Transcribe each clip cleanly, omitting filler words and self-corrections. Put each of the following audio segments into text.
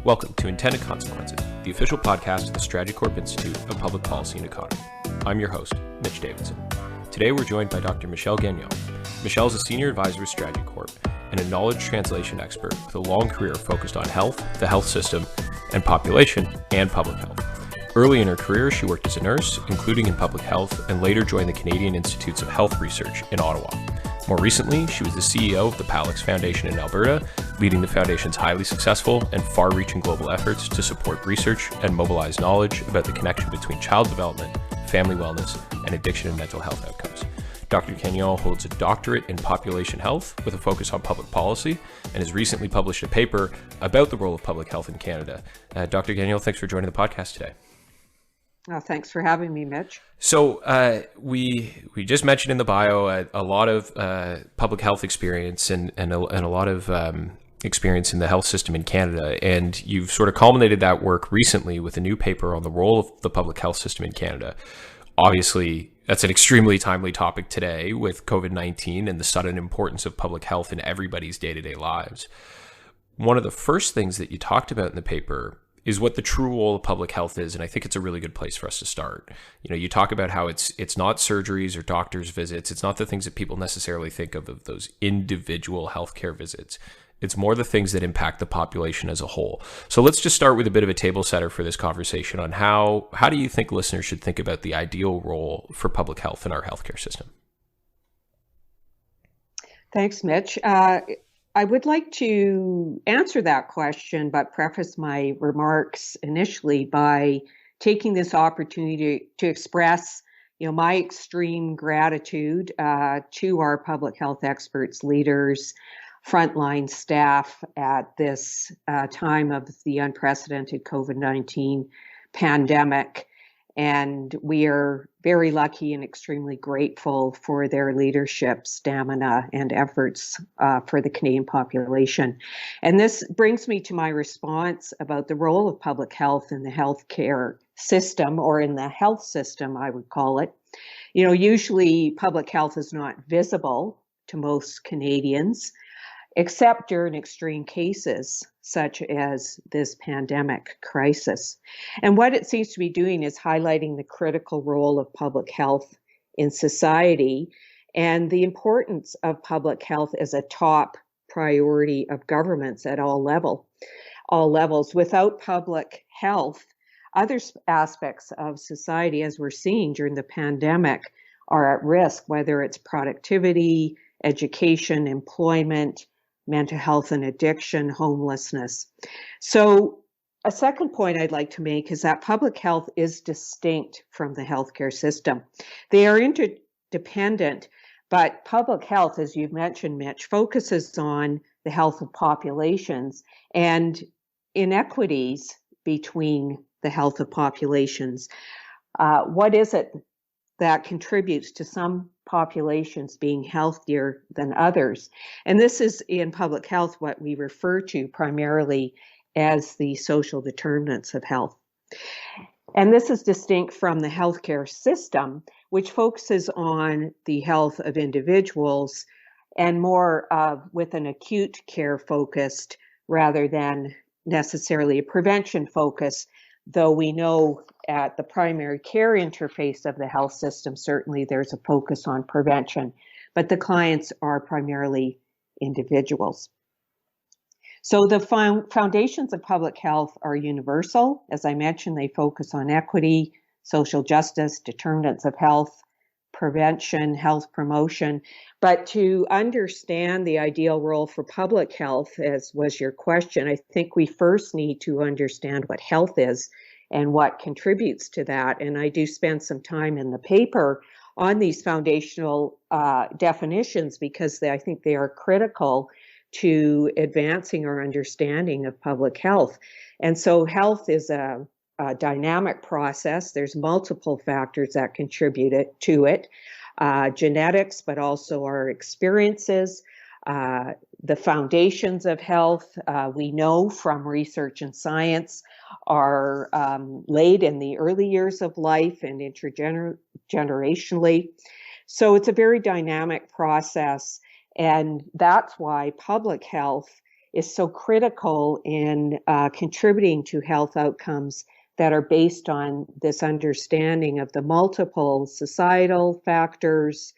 Welcome to Intended Consequences, the official podcast of the Strategy Corp Institute of Public Policy and Economy. I'm your host, Mitch Davidson. Today we're joined by Dr. Michelle Gagnon. Michelle is a senior advisor with Strategy Corp and a knowledge translation expert with a long career focused on health, the health system, and population and public health. Early in her career, she worked as a nurse, including in public health, and later joined the Canadian Institutes of Health Research in Ottawa. More recently, she was the CEO of the Palix Foundation in Alberta, leading the foundation's highly successful and far-reaching global efforts to support research and mobilize knowledge about the connection between child development, family wellness, and addiction and mental health outcomes. Dr. Gagnon holds a doctorate in population health with a focus on public policy and has recently published a paper about the role of public health in Canada. Dr. Gagnon, thanks for joining the podcast today. Thanks for having me, Mitch. So we just mentioned in the bio a lot of public health experience and a lot of experience in the health system in Canada, and you've sort of culminated that work recently with a new paper on the role of the public health system in Canada. Obviously, that's an extremely timely topic today with COVID-19 and the sudden importance of public health in everybody's day-to-day lives. One of the first things that you talked about in the paper is what the true role of public health is, and I think it's a really good place for us to start. You know, you talk about how it's not surgeries or doctor's visits. It's not the things that people necessarily think of those individual healthcare visits. It's more the things that impact the population as a whole. So let's just start with a bit of a table setter for this conversation on how do you think listeners should think about the ideal role for public health in our healthcare system? Thanks, Mitch. I would like to answer that question, but preface my remarks initially by taking this opportunity to express, my extreme gratitude to our public health experts, leaders, frontline staff at this time of the unprecedented COVID-19 pandemic. And we are very lucky and extremely grateful for their leadership, stamina, and efforts for the Canadian population. And this brings me to my response about the role of public health in the healthcare system, or in the health system, I would call it. Usually public health is not visible to most Canadians, except during extreme cases such as this pandemic crisis. And what it seems to be doing is highlighting the critical role of public health in society and the importance of public health as a top priority of governments at all levels. Without public health, other aspects of society, as we're seeing during the pandemic, are at risk, whether it's productivity, education, employment, mental health and addiction, homelessness. So a second point I'd like to make is that public health is distinct from the healthcare system. They are interdependent, but public health, as you've mentioned, Mitch, focuses on the health of populations and inequities between the health of populations. What is it that contributes to some populations being healthier than others? And this is in public health what we refer to primarily as the social determinants of health. And this is distinct from the healthcare system, which focuses on the health of individuals and more with an acute care focused rather than necessarily a prevention focus. Though we know at the primary care interface of the health system, certainly there's a focus on prevention, but the clients are primarily individuals. So the foundations of public health are universal. As I mentioned, they focus on equity, social justice, determinants of health, prevention, health promotion. But to understand the ideal role for public health, as was your question, I think we first need to understand what health is and what contributes to that. And I do spend some time in the paper on these foundational definitions because I think they are critical to advancing our understanding of public health. And so health is a dynamic process. There's multiple factors that contribute to it. Genetics, but also our experiences, the foundations of health, we know from research and science, are laid in the early years of life and intergenerationally. So it's a very dynamic process, and that's why public health is so critical in contributing to health outcomes that are based on this understanding of the multiple societal factors,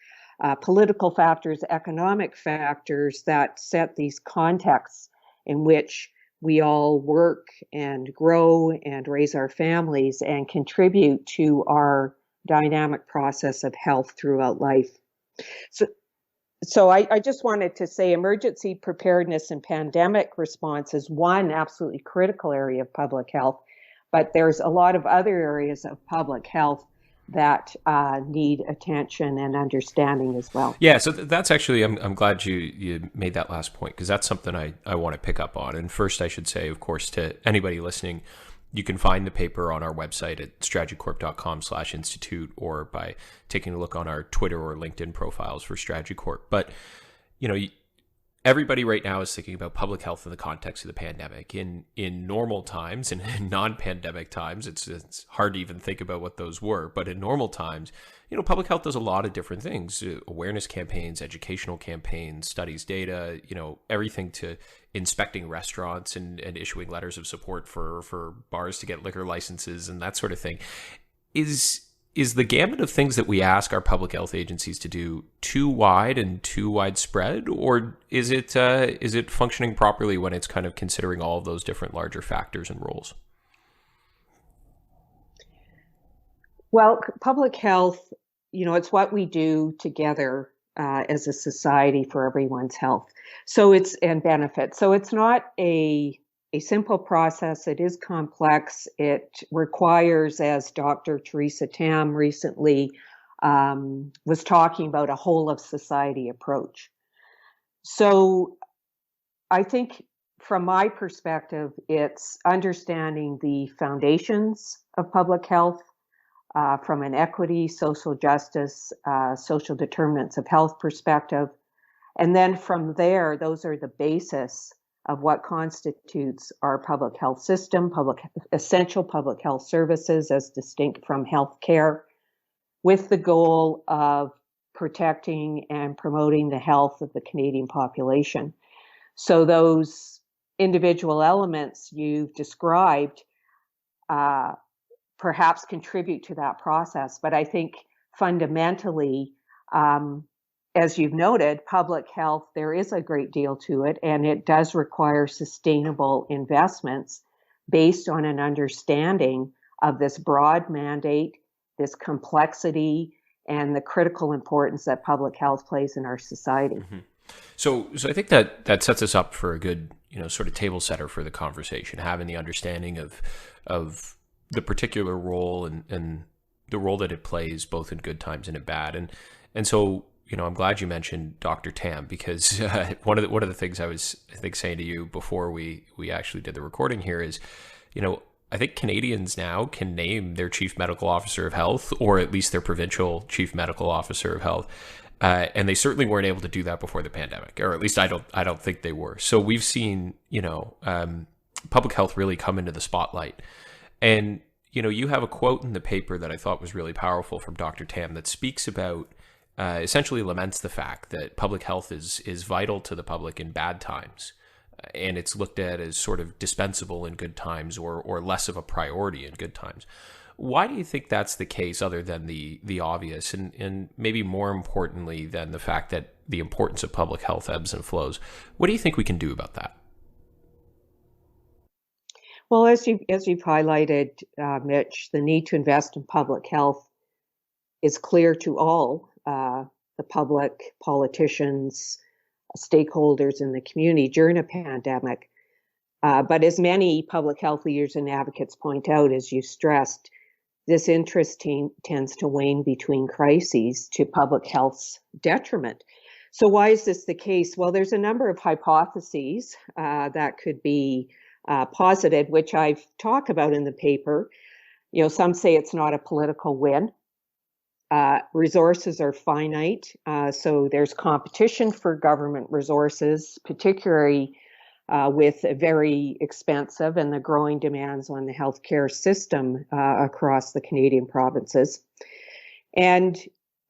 political factors, economic factors that set these contexts in which we all work and grow and raise our families and contribute to our dynamic process of health throughout life. So I just wanted to say emergency preparedness and pandemic response is one absolutely critical area of public health, but there's a lot of other areas of public health that need attention and understanding as well. Yeah, so that's actually, I'm glad you made that last point, because that's something I want to pick up on. And first, I should say, of course, to anybody listening, you can find the paper on our website at strategycorp.com/institute, or by taking a look on our Twitter or LinkedIn profiles for Strategy Corp. But, everybody right now is thinking about public health in the context of the pandemic. In normal times and in non-pandemic times, it's hard to even think about what those were. But in normal times, public health does a lot of different things: awareness campaigns, educational campaigns, studies data, everything to inspecting restaurants and issuing letters of support for bars to get liquor licenses and that sort of thing. Is the gamut of things that we ask our public health agencies to do too wide and too widespread, or is it functioning properly when it's kind of considering all of those different larger factors and roles? Well, public health, it's what we do together as a society for everyone's health. And benefits. So it's not a simple process. It is complex. It requires, as Dr. Theresa Tam recently was talking about, a whole of society approach. So I think from my perspective, it's understanding the foundations of public health from an equity, social justice, social determinants of health perspective. And then from there, those are the basis of what constitutes our public health system, essential public health services as distinct from healthcare, with the goal of protecting and promoting the health of the Canadian population. So those individual elements you've described perhaps contribute to that process. But I think fundamentally, as you've noted, public health, there is a great deal to it, and it does require sustainable investments based on an understanding of this broad mandate, this complexity, and the critical importance that public health plays in our society. Mm-hmm. So I think that sets us up for a good, sort of table setter for the conversation, having the understanding of the particular role and the role that it plays both in good times and in bad. And so, I'm glad you mentioned Dr. Tam, because one of the things I was, I think, saying to you before we actually did the recording here is, I think Canadians now can name their chief medical officer of health, or at least their provincial chief medical officer of health. And they certainly weren't able to do that before the pandemic, or at least I don't think they were. So we've seen, public health really come into the spotlight. And, you have a quote in the paper that I thought was really powerful from Dr. Tam that speaks about, essentially laments the fact that public health is vital to the public in bad times. And it's looked at as sort of dispensable in good times, or less of a priority in good times. Why do you think that's the case, other than the obvious, and maybe more importantly than the fact that the importance of public health ebbs and flows? What do you think we can do about that? Well, as you've highlighted, Mitch, the need to invest in public health is clear to all, the public, politicians, stakeholders in the community during a pandemic. But as many public health leaders and advocates point out, as you stressed, this interest tends to wane between crises to public health's detriment. So why is this the case? Well, there's a number of hypotheses that could be posited, which I've talked about in the paper. Some say it's not a political win. Resources are finite, so there's competition for government resources, particularly with a very expensive and the growing demands on the healthcare system across the Canadian provinces. And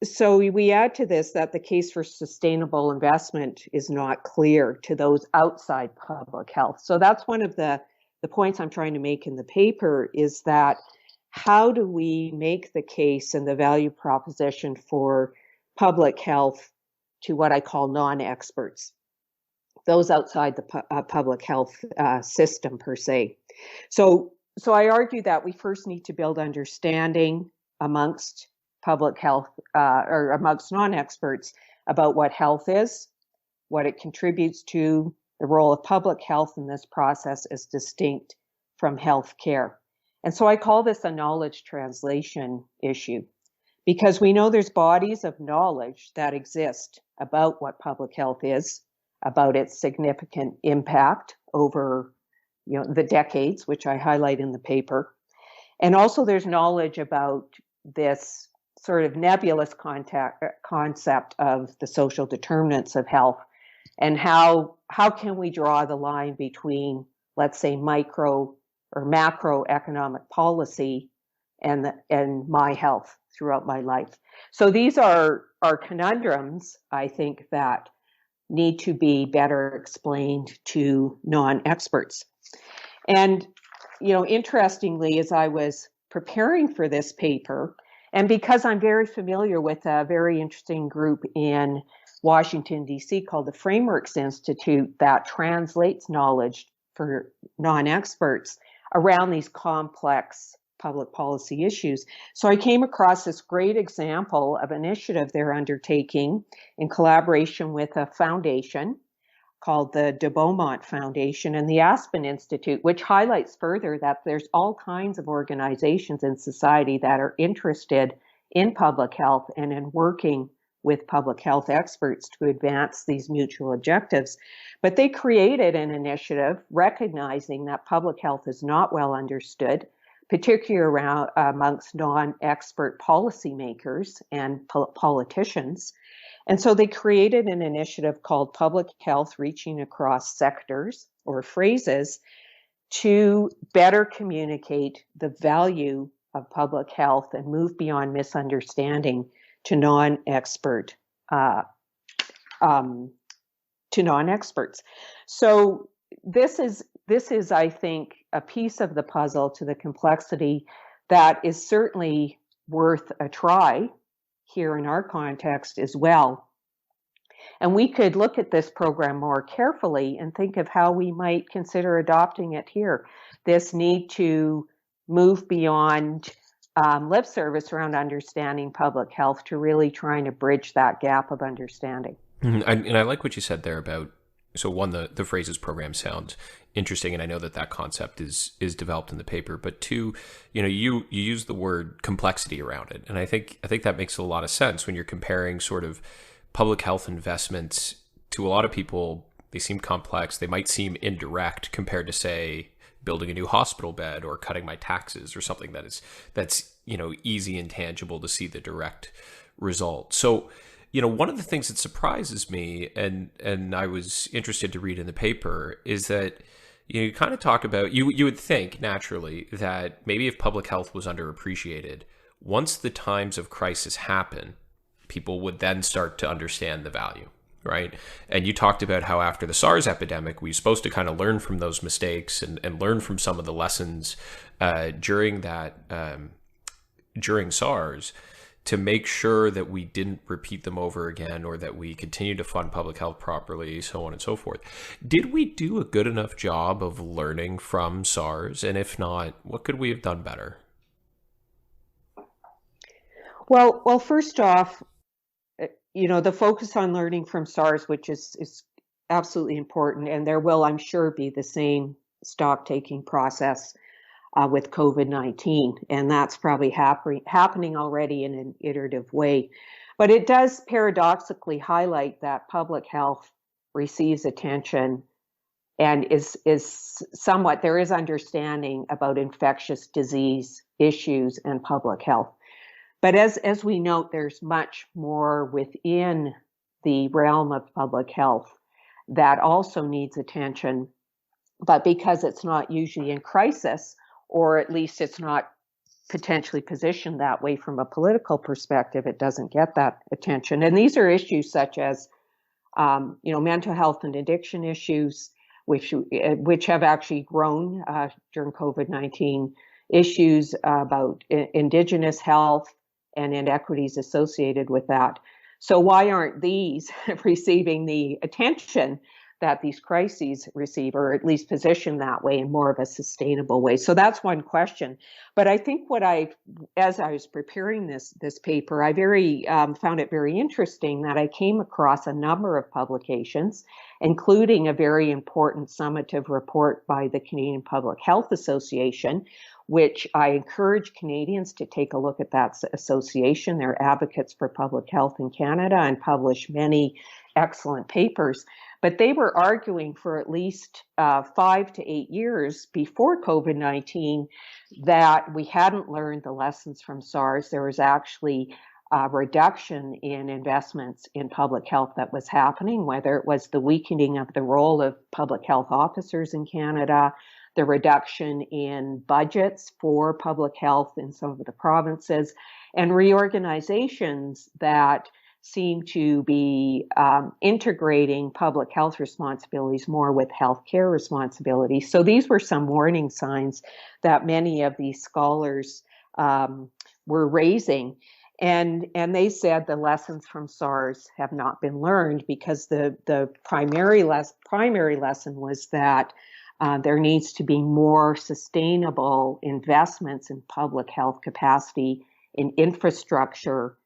So we add to this that the case for sustainable investment is not clear to those outside public health. So that's one of the points I'm trying to make in the paper, is that how do we make the case and the value proposition for public health to what I call non-experts, those outside the public health system per se. So I argue that we first need to build understanding amongst public health or amongst non-experts about what health is, what it contributes to, the role of public health in this process as distinct from health care. And so I call this a knowledge translation issue, because we know there's bodies of knowledge that exist about what public health is, about its significant impact over the decades, which I highlight in the paper. And also there's knowledge about this sort of nebulous concept of the social determinants of health, and how can we draw the line between, let's say, micro or macroeconomic policy and my health throughout my life. So these are conundrums, I think, that need to be better explained to non-experts. And, interestingly, as I was preparing for this paper, and because I'm very familiar with a very interesting group in Washington, D.C. called the Frameworks Institute that translates knowledge for non-experts around these complex public policy issues. So I came across this great example of initiative they're undertaking in collaboration with a foundation called the de Beaumont Foundation and the Aspen Institute, which highlights further that there's all kinds of organizations in society that are interested in public health and in working with public health experts to advance these mutual objectives. But they created an initiative recognizing that public health is not well understood, particularly amongst non-expert policymakers and politicians. And so they created an initiative called Public Health Reaching Across Sectors, or phrases, to better communicate the value of public health and move beyond misunderstanding to non-experts. So this is, I think, a piece of the puzzle to the complexity that is certainly worth a try here in our context as well. And we could look at this program more carefully and think of how we might consider adopting it here. This need to move beyond lip service around understanding public health to really trying to bridge that gap of understanding. And I like what you said there about, so one, the phrases program sounds interesting, and I know that concept is developed in the paper. But two, you use the word complexity around it, and I think that makes a lot of sense when you're comparing sort of public health investments. To a lot of people, they seem complex. They might seem indirect compared to, say, building a new hospital bed or cutting my taxes or something that's easy and tangible to see the direct result. So, one of the things that surprises me, and I was interested to read in the paper, is that you kind of talk about, you would think naturally that maybe if public health was underappreciated, once the times of crisis happen, people would then start to understand the value, right? And you talked about how after the SARS epidemic, we were supposed to kind of learn from those mistakes and learn from some of the lessons during SARS, to make sure that we didn't repeat them over again, or that we continue to fund public health properly, so on and so forth. Did we do a good enough job of learning from SARS? And if not, what could we have done better? Well, first off, the focus on learning from SARS, which is absolutely important, and there will, I'm sure, be the same stock-taking process with COVID-19, and that's probably happening already in an iterative way. But it does paradoxically highlight that public health receives attention and is somewhat, there is understanding about infectious disease issues and public health. But as we note, there's much more within the realm of public health that also needs attention, but because it's not usually in crisis, or at least it's not potentially positioned that way from a political perspective, it doesn't get that attention. And these are issues such as, mental health and addiction issues, which have actually grown during COVID-19, issues about Indigenous health and inequities associated with that. So why aren't these receiving the attention that these crises receive, or at least positioned that way in more of a sustainable way? So that's one question. But I think as I was preparing this paper, I found it very interesting that I came across a number of publications, including a very important summative report by the Canadian Public Health Association, which I encourage Canadians to take a look at that association. They're advocates for public health in Canada and publish many excellent papers. But they were arguing for at least 5 to 8 years before COVID-19 that we hadn't learned the lessons from SARS. There was actually a reduction in investments in public health that was happening, whether it was the weakening of the role of public health officers in Canada, the reduction in budgets for public health in some of the provinces, and reorganizations that seem to be integrating public health responsibilities more with healthcare responsibilities. So these were some warning signs that many of these scholars were raising. And they said the lessons from SARS have not been learned, because the primary lesson was that there needs to be more sustainable investments in public health capacity, in infrastructure,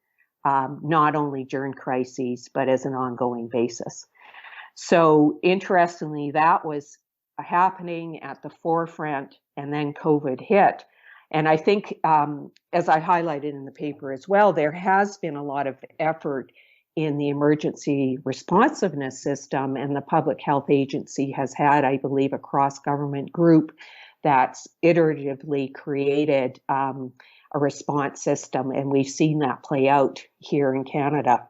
not only during crises, but as an ongoing basis. So interestingly, that was happening at the forefront, and then COVID hit. And I think, as I highlighted in the paper as well, there has been a lot of effort in the emergency responsiveness system, and the Public Health Agency has had, I believe, a cross-government group that's iteratively created a response system, and we've seen that play out here in Canada.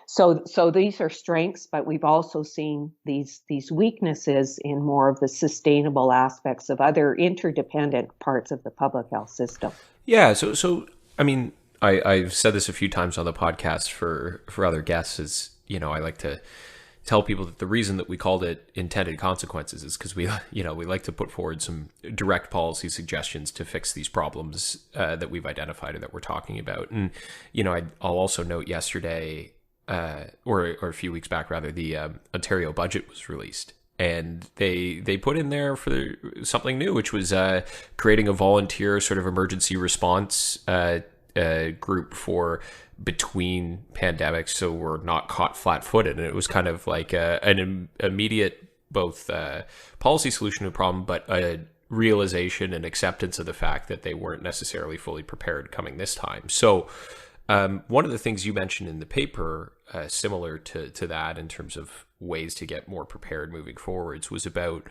So these are strengths, but we've also seen these weaknesses in more of the sustainable aspects of other interdependent parts of the public health system. Yeah. So I mean, I've said this a few times on the podcast for other guests, is, I like to tell people that the reason that we called it intended consequences is because we like to put forward some direct policy suggestions to fix these problems that we've identified or that we're talking about. And, I'll also note yesterday, or a few weeks back rather, the Ontario budget was released. And they put in there for something new, which was creating a volunteer sort of emergency response group for between pandemics, so we're not caught flat-footed. And it was kind of like an immediate both policy solution to a problem, but a realization and acceptance of the fact that they weren't necessarily fully prepared coming this time. So one of the things you mentioned in the paper, similar to that in terms of ways to get more prepared moving forwards, was about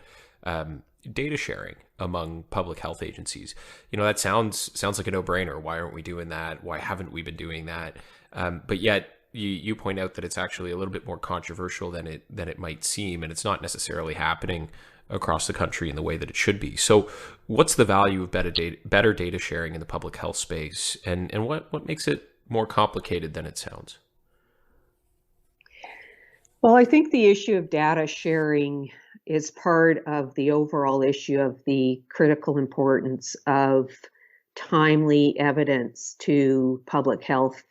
data sharing among public health agencies. That sounds like a no-brainer. Why aren't we doing that? Why haven't we been doing that? But yet you point out that it's actually a little bit more controversial than it might seem, and it's not necessarily happening across the country in the way that it should be. So what's the value of better data sharing in the public health space, and what makes it more complicated than it sounds? Well, I think the issue of data sharing is part of the overall issue of the critical importance of timely evidence to public health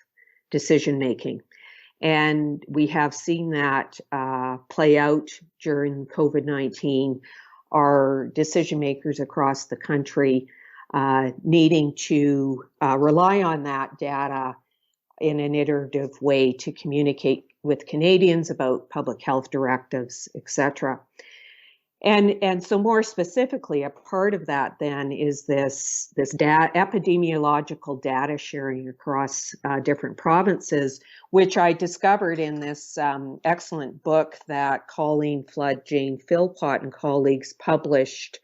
decision making. And we have seen that play out during COVID-19. Our decision makers across the country needing to rely on that data in an iterative way to communicate with Canadians about public health directives, et cetera. And so more specifically, a part of that then is this epidemiological data sharing across different provinces, which I discovered in this excellent book that Colleen Flood, Jane Philpott, and colleagues published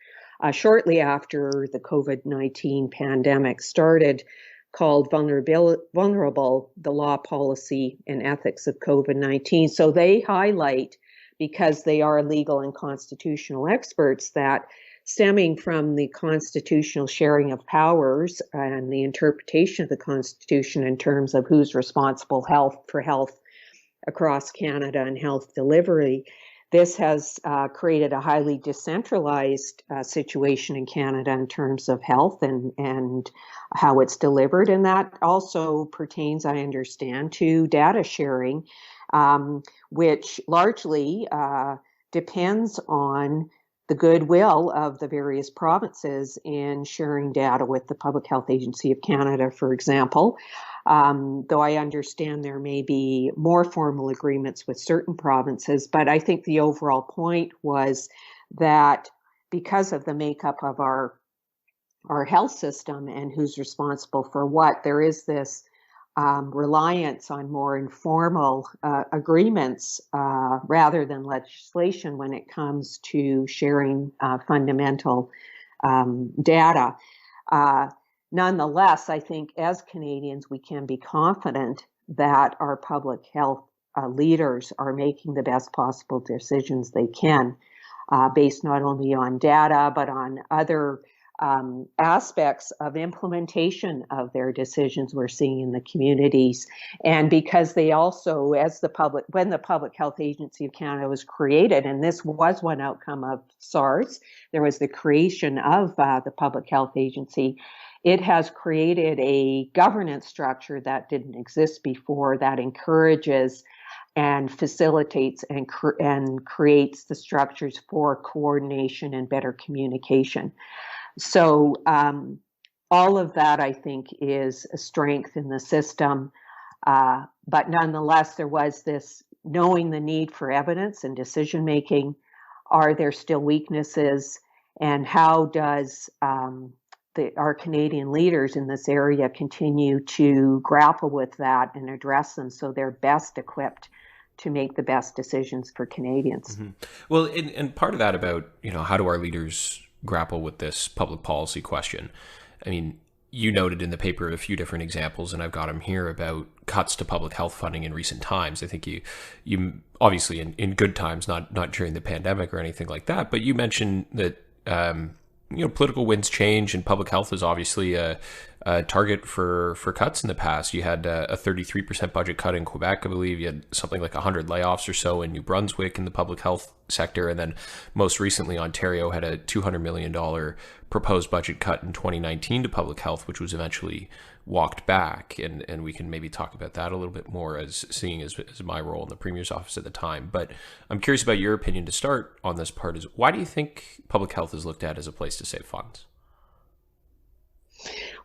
shortly after the COVID-19 pandemic started, called Vulnerable, the Law, Policy, and Ethics of COVID-19. So they highlight, because they are legal and constitutional experts, that stemming from the constitutional sharing of powers and the interpretation of the Constitution in terms of who's responsible for health across Canada and health delivery. This has created a highly decentralized situation in Canada in terms of health and how it's delivered. And that also pertains, I understand, to data sharing, which largely depends on the goodwill of the various provinces in sharing data with the Public Health Agency of Canada, for example. Though I understand there may be more formal agreements with certain provinces, but I think the overall point was that because of the makeup of our health system and who's responsible for what, there is this reliance on more informal agreements rather than legislation when it comes to sharing fundamental data. Nonetheless, I think as Canadians, we can be confident that our public health leaders are making the best possible decisions they can, based not only on data, but on other aspects of implementation of their decisions we're seeing in the communities. And because they also, when the Public Health Agency of Canada was created, and this was one outcome of SARS, there was the creation of the Public Health Agency. It has created a governance structure that didn't exist before that encourages and facilitates and creates the structures for coordination and better communication. So all of that, I think, is a strength in the system. But nonetheless, there was this knowing the need for evidence and decision making. Are there still weaknesses? And how does our Canadian leaders in this area continue to grapple with that and address them so they're best equipped to make the best decisions for Canadians? Mm-hmm. Well, and part of that about, how do our leaders grapple with this public policy question? I mean, you noted in the paper a few different examples, and I've got them here, about cuts to public health funding in recent times. I think you obviously in good times, not during the pandemic or anything like that, but you mentioned that political winds change, and public health is obviously a target for cuts in the past. You had a 33% budget cut in Quebec, I believe. You had something like 100 layoffs or so in New Brunswick in the public health sector. And then most recently, Ontario had a $200 million proposed budget cut in 2019 to public health, which was eventually walked back. And we can maybe talk about that a little bit more, as seeing as my role in the Premier's office at the time. But I'm curious about your opinion to start on this part. Is why do you think public health is looked at as a place to save funds?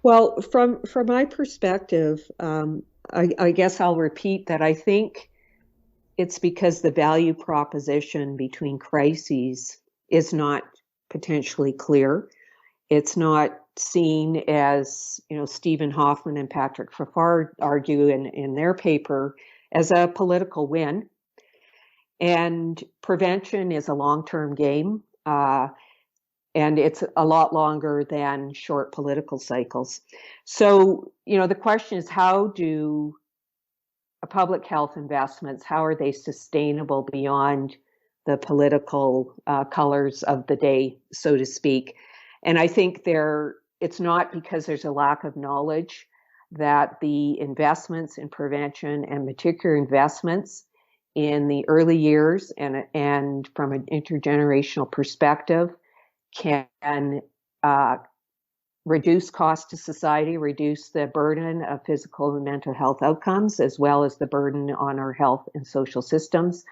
Well, from my perspective, I guess I'll repeat that I think it's because the value proposition between crises is not potentially clear. It's not seen as, Stephen Hoffman and Patrick Fafard argue in their paper, as a political win. And prevention is a long-term game. And it's a lot longer than short political cycles. So, the question is, how do public health investments, how are they sustainable beyond the political colors of the day, so to speak? And I think it's not because there's a lack of knowledge that the investments in prevention, and particular investments in the early years and from an intergenerational perspective, can reduce cost to society, reduce the burden of physical and mental health outcomes, as well as the burden on our health and social systems.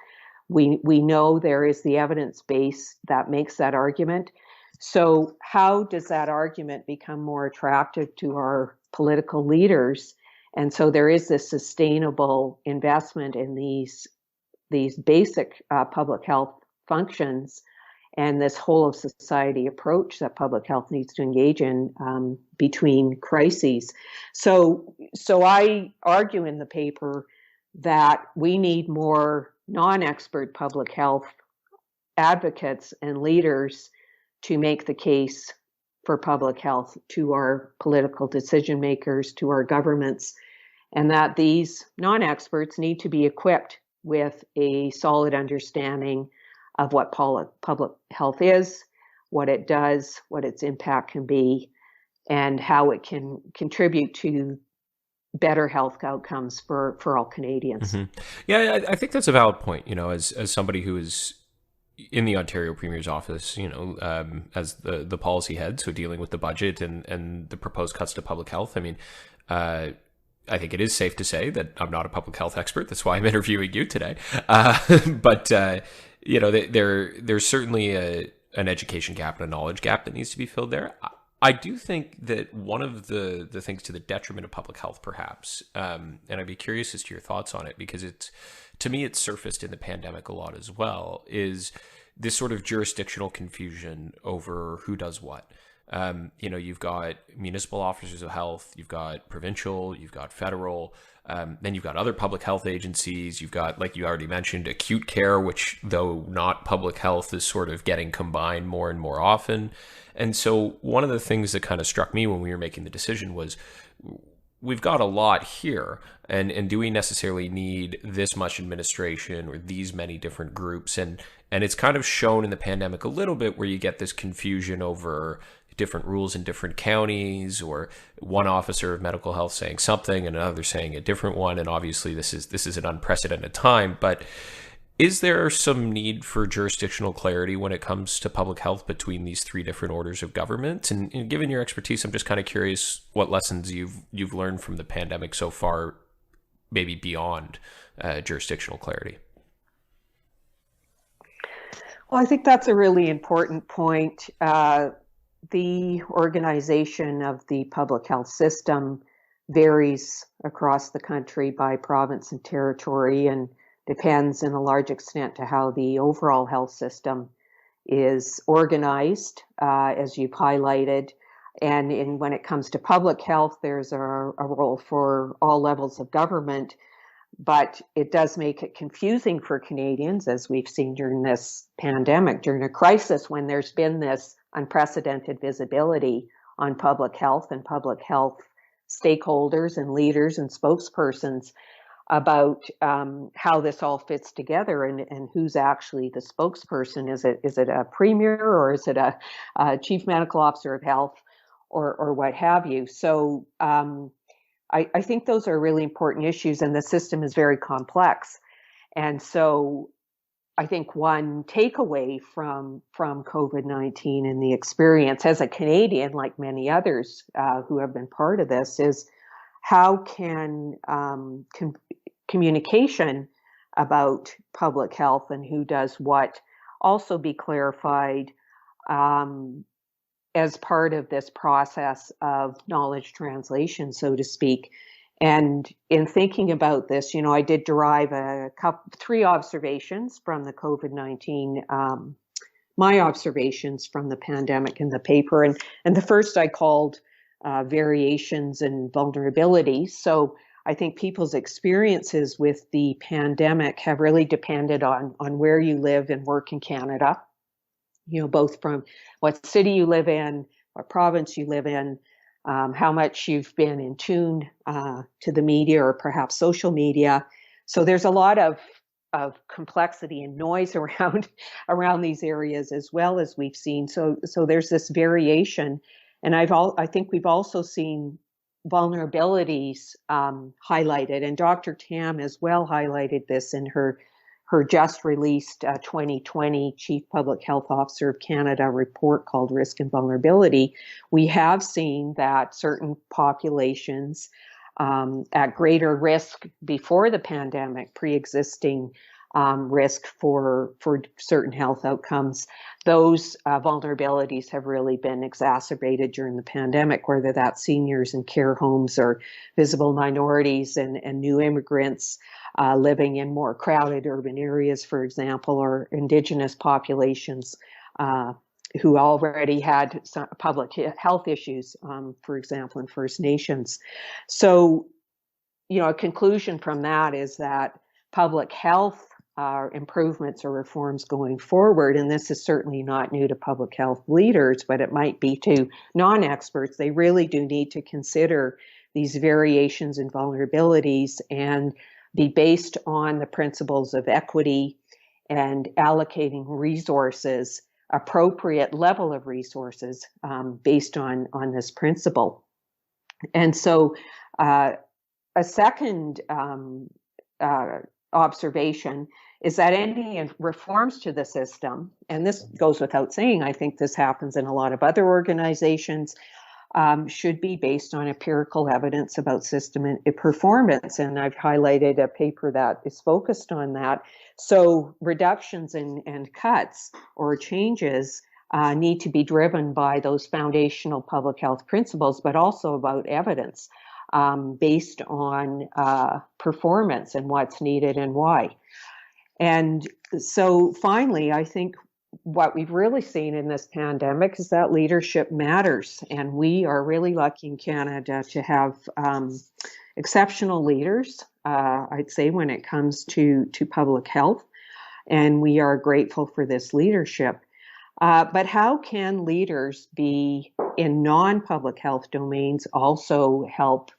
We know there is the evidence base that makes that argument. So how does that argument become more attractive to our political leaders? And so there is this sustainable investment in these basic public health functions, and this whole of society approach that public health needs to engage in between crises. So I argue in the paper that we need more non-expert public health advocates and leaders to make the case for public health to our political decision makers, to our governments, and that these non-experts need to be equipped with a solid understanding of what public health is, what it does, what its impact can be, and how it can contribute to better health outcomes for all Canadians. Mm-hmm. Yeah, I think that's a valid point. As somebody who is in the Ontario Premier's office, as the policy head, so dealing with the budget and the proposed cuts to public health. I mean, I think it is safe to say that I'm not a public health expert. That's why I'm interviewing you today. But there's certainly an education gap and a knowledge gap that needs to be filled there. I do think that one of the things to the detriment of public health, perhaps, and I'd be curious as to your thoughts on it, because to me, it's surfaced in the pandemic a lot as well, is this sort of jurisdictional confusion over who does what. You've got municipal officers of health, you've got provincial, you've got federal, then you've got other public health agencies, you've got, like you already mentioned, acute care, which, though not public health, is sort of getting combined more and more often. And so one of the things that kind of struck me when we were making the decision was, we've got a lot here, and do we necessarily need this much administration or these many different groups? And it's kind of shown in the pandemic a little bit, where you get this confusion over different rules in different counties, or one officer of medical health saying something and another saying a different one. And obviously this is an unprecedented time, but is there some need for jurisdictional clarity when it comes to public health between these three different orders of government? And given your expertise, I'm just kind of curious what lessons you've learned from the pandemic so far, maybe beyond jurisdictional clarity. Well, I think that's a really important point. The organization of the public health system varies across the country by province and territory, and depends in a large extent to how the overall health system is organized, as you've highlighted. And when it comes to public health, there's a role for all levels of government, but it does make it confusing for Canadians, as we've seen during this pandemic, during a crisis when there's been this unprecedented visibility on public health and public health stakeholders and leaders and spokespersons about how this all fits together, and who's actually the spokesperson. Is it a premier, or is it a chief medical officer of health, or what have you? So I think those are really important issues, and the system is very complex. And so I think one takeaway from COVID-19 and the experience as a Canadian, like many others who have been part of this, is how can communication about public health and who does what also be clarified as part of this process of knowledge translation, so to speak. And in thinking about this, I did derive three observations from the COVID-19, my observations from the pandemic in the paper. And the first I called variations and vulnerabilities. So I think people's experiences with the pandemic have really depended on where you live and work in Canada, both from what city you live in, what province you live in, how much you've been in tune to the media or perhaps social media. So there's a lot of complexity and noise around these areas, as well, as we've seen. So there's this variation. And I think we've also seen vulnerabilities highlighted, and Dr. Tam as well highlighted this in her just released 2020 Chief Public Health Officer of Canada report called Risk and Vulnerability. We have seen that certain populations at greater risk before the pandemic, pre-existing risk for certain health outcomes, those vulnerabilities have really been exacerbated during the pandemic, whether that's seniors in care homes or visible minorities and new immigrants living in more crowded urban areas, for example, or Indigenous populations who already had some public health issues, for example, in First Nations. So, a conclusion from that is that public health improvements or reforms going forward, and this is certainly not new to public health leaders, but it might be to non-experts, they really do need to consider these variations and vulnerabilities and be based on the principles of equity and allocating resources appropriate level of resources based on this principle. And so a second observation is that any reforms to the system, and this goes without saying, I think this happens in a lot of other organizations, should be based on empirical evidence about system and performance. And I've highlighted a paper that is focused on that. So reductions and cuts or changes need to be driven by those foundational public health principles, but also about evidence based on performance and what's needed and why. And so finally, I think what we've really seen in this pandemic is that leadership matters. And we are really lucky in Canada to have exceptional leaders, I'd say, when it comes to public health. And we are grateful for this leadership. But how can leaders be in non-public health domains also help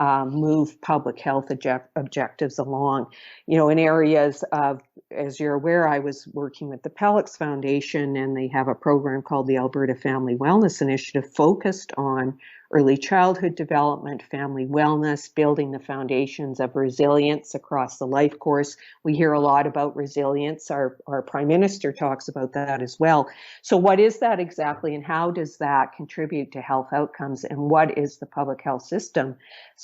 move public health objectives along? In areas of, as you're aware, I was working with the Pellix Foundation, and they have a program called the Alberta Family Wellness Initiative focused on early childhood development, family wellness, building the foundations of resilience across the life course. We hear a lot about resilience. Our Prime Minister talks about that as well. So what is that exactly, and how does that contribute to health outcomes, and what is the public health system's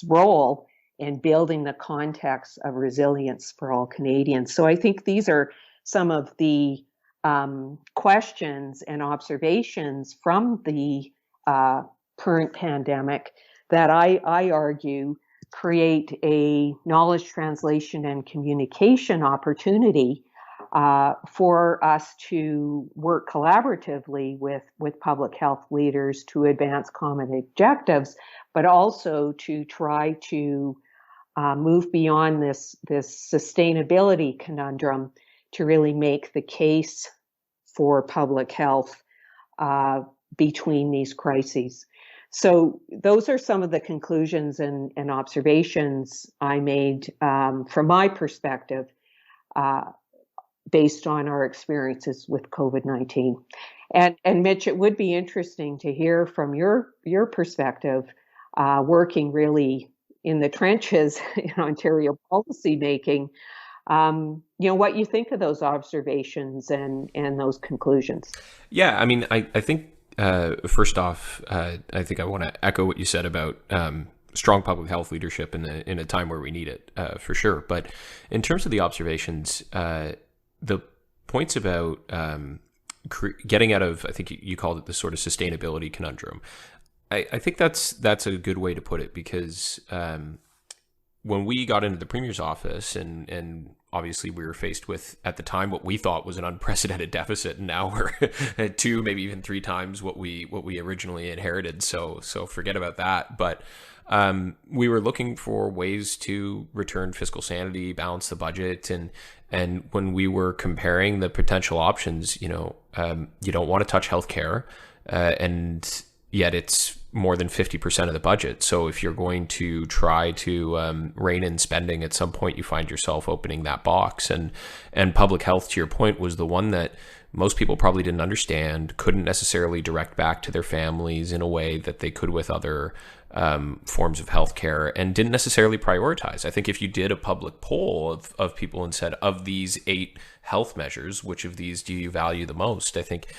role in building the context of resilience for all Canadians? So I think these are some of the questions and observations from the current pandemic that I argue create a knowledge translation and communication opportunity for us to work collaboratively with public health leaders to advance common objectives, but also to try to move beyond this sustainability conundrum to really make the case for public health between these crises. So those are some of the conclusions and observations I made from my perspective based on our experiences with COVID-19. And Mitch, it would be interesting to hear from your perspective, working really in the trenches in Ontario policy making, what you think of those observations and those conclusions. Yeah, I mean, I think first off, I think I want to echo what you said about strong public health leadership in a time where we need it, for sure. But in terms of the observations, the points about getting out of, I think you called it the sort of sustainability conundrum. I think that's a good way to put it, because when we got into the Premier's office, and obviously we were faced with, at the time, what we thought was an unprecedented deficit, and now we're at 2, maybe even 3 times what we originally inherited. So forget about that. But we were looking for ways to return fiscal sanity, balance the budget, and when we were comparing the potential options, you don't want to touch healthcare, and yet it's more than 50% of the budget. So if you're going to try to rein in spending, at some point you find yourself opening that box. And public health, to your point, was the one that most people probably didn't understand, couldn't necessarily direct back to their families in a way that they could with other forms of healthcare, and didn't necessarily prioritize. I think if you did a public poll of people and said, of these 8 health measures, which of these do you value the most? I think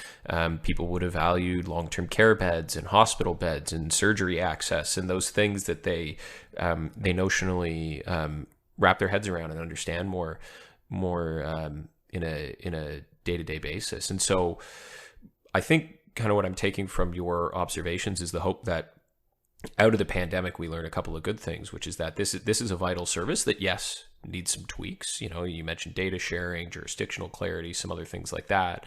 people would have valued long-term care beds and hospital beds and surgery access, and those things that they notionally wrap their heads around and understand more in a day-to-day basis. And so I think kind of what I'm taking from your observations is the hope that out of the pandemic, we learn a couple of good things, which is that this is a vital service that, yes, needs some tweaks. You mentioned data sharing, jurisdictional clarity, some other things like that,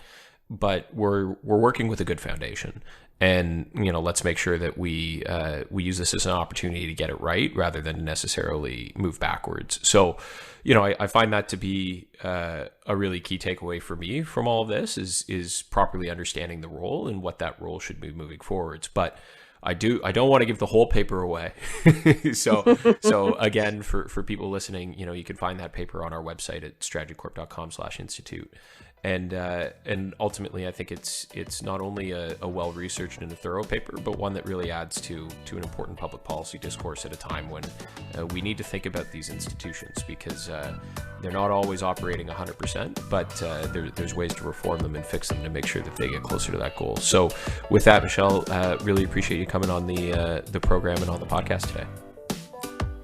but we're working with a good foundation. And, let's make sure that we use this as an opportunity to get it right rather than necessarily move backwards. So, I find that to be a really key takeaway for me from all of this is properly understanding the role and what that role should be moving forwards. But I don't want to give the whole paper away. So again, for people listening, you can find that paper on our website at strategycorp.com/institute. And ultimately, I think it's not only a well-researched and a thorough paper, but one that really adds to an important public policy discourse at a time when we need to think about these institutions, because they're not always operating 100%, but there's ways to reform them and fix them to make sure that they get closer to that goal. So with that, Michelle, really appreciate you coming on the program and on the podcast today.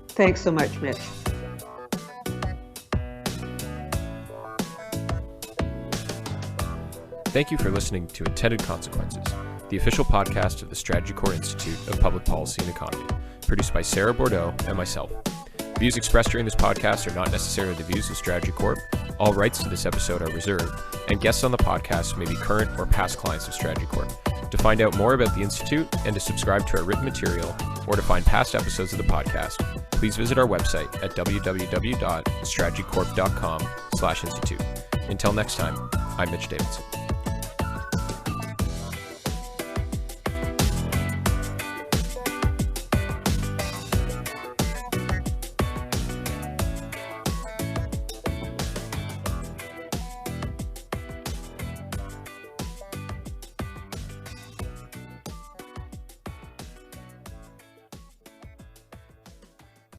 Thanks so much, Mitch. Thank you for listening to Intended Consequences, the official podcast of the Strategy Corps Institute of Public Policy and Economy, produced by Sarah Bordeaux and myself. Views expressed during this podcast are not necessarily the views of Strategy Corp. All rights to this episode are reserved, and guests on the podcast may be current or past clients of Strategy Corp. To find out more about the Institute and to subscribe to our written material, or to find past episodes of the podcast, please visit our website at www.strategycorp.com/institute. Until next time, I'm Mitch Davidson.